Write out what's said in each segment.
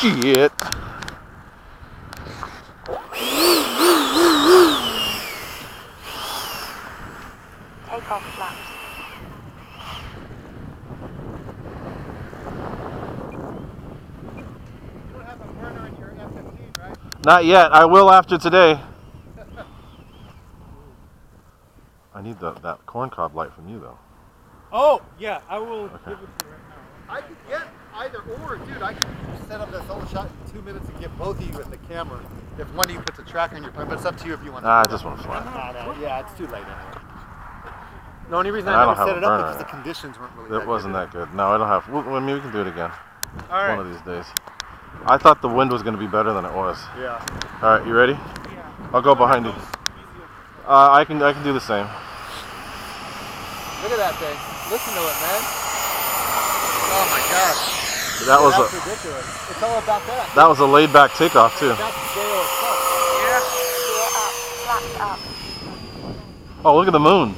Shit. Take off flaps. You don't have a burner in your F-15, right? Not yet. I will after today. I need that corncob light from you, though. Oh, yeah, I will Okay. give it to you right now. I could get either or, dude. I could set up this whole shot in 2 minutes and get both of you in the camera. If one of you puts a tracker in your plane, but it's up to you if you want to. I just want to fly. Yeah, it's too late anyway. The only reason I I don't never have set a it up burner. because the conditions weren't really It wasn't that good. No, I don't have. Well, maybe we can do it again. All right. One of these days. I thought the wind was going to be better than it was. Yeah. All right, you ready? Yeah. I'll go behind you. I can do the same. Look at that thing. Listen to it, man. Oh my gosh. That was That's ridiculous. It's all about that. That was a laid back takeoff too. That's scale itself. Gear up, flaps up. Oh, look at the moon.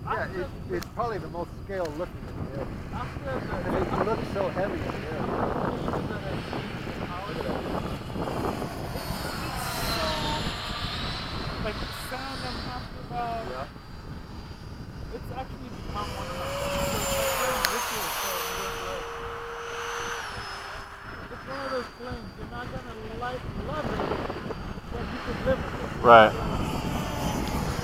Yeah, it's probably the most scale looking in the air. And it looks so heavy in the air. Like the sound I'm talking about, Yeah. it's actually become one of my favorites. It's very visual, it's one of those planes, you're not gonna love it, but you can live with it. Right.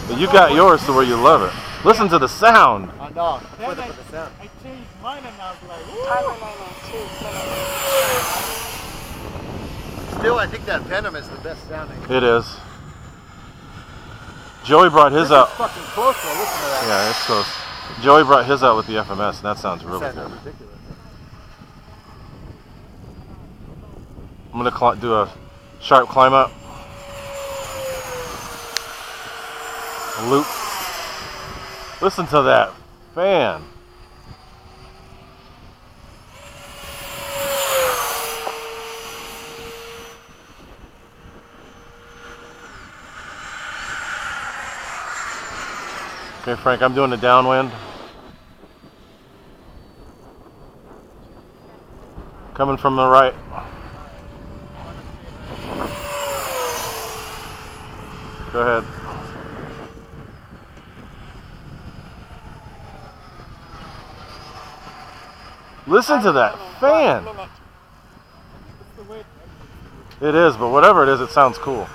But you got yours to where you love it. Listen to the sound. Oh no, Then with the sound. I changed mine and I was like, woo! Time remaining 2 minutes. Still, I think that Venom is the best sounding. It is. Joey brought his This out. is fucking close though, listen to that. Yeah, it's close. Joey brought his out with the FMS, and that sounds really Sounds good. ridiculous. I'm gonna do a sharp climb up. Loop. Listen to that fan. Okay, Frank, I'm doing the downwind. Coming from the right. Go ahead. Listen to that fan. 1 minute. It's the way It is, but whatever it is, it sounds cool.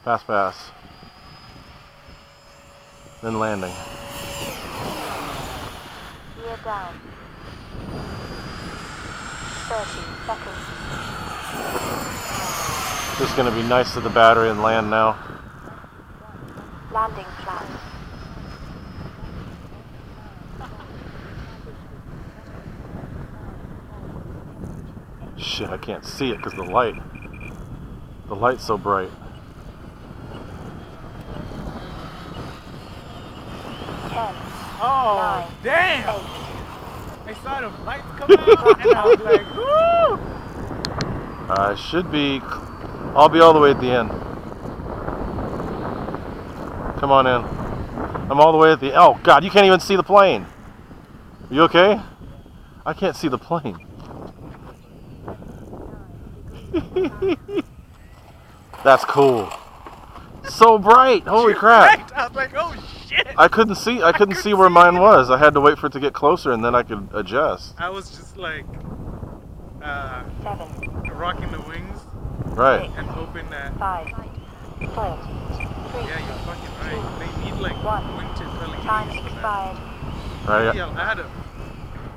Pass. Then landing. Gear down. 30 seconds. Just gonna be nice to the battery and land now. Landing flat. Shit, I can't see it because the light's so bright. 10, Oh, 9, damn! 8, I saw the lights come out and I was like, woo! I'll be all the way at the end. Come on in. I'm all the way at the, oh God, you can't even see the plane. Are you okay? I can't see the plane. That's cool. So bright, holy crap. Right? I was like, oh shit! I couldn't see where mine was. I had to wait for it to get closer and then I could adjust. I was just like, 7, rocking the wings Right. and hoping that, 5, 4, 3, yeah, you're fucking right. They need like One. winter telling time for that. expired. Maybe I'll add them.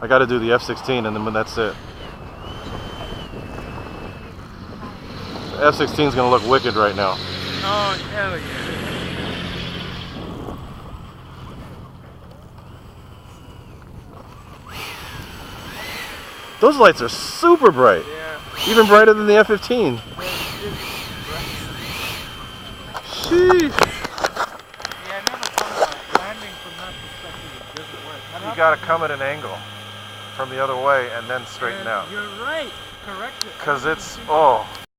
I got to do the F-16 and then that's it. The F-16 is going to look wicked right now. Oh, hell yeah. Those lights are super bright. Yeah. Even brighter than the F-15. Sheesh. Yeah, I never thought about landing you gotta come at an angle from the other way and then straighten And out. You're right. Correct it. Because it's, oh.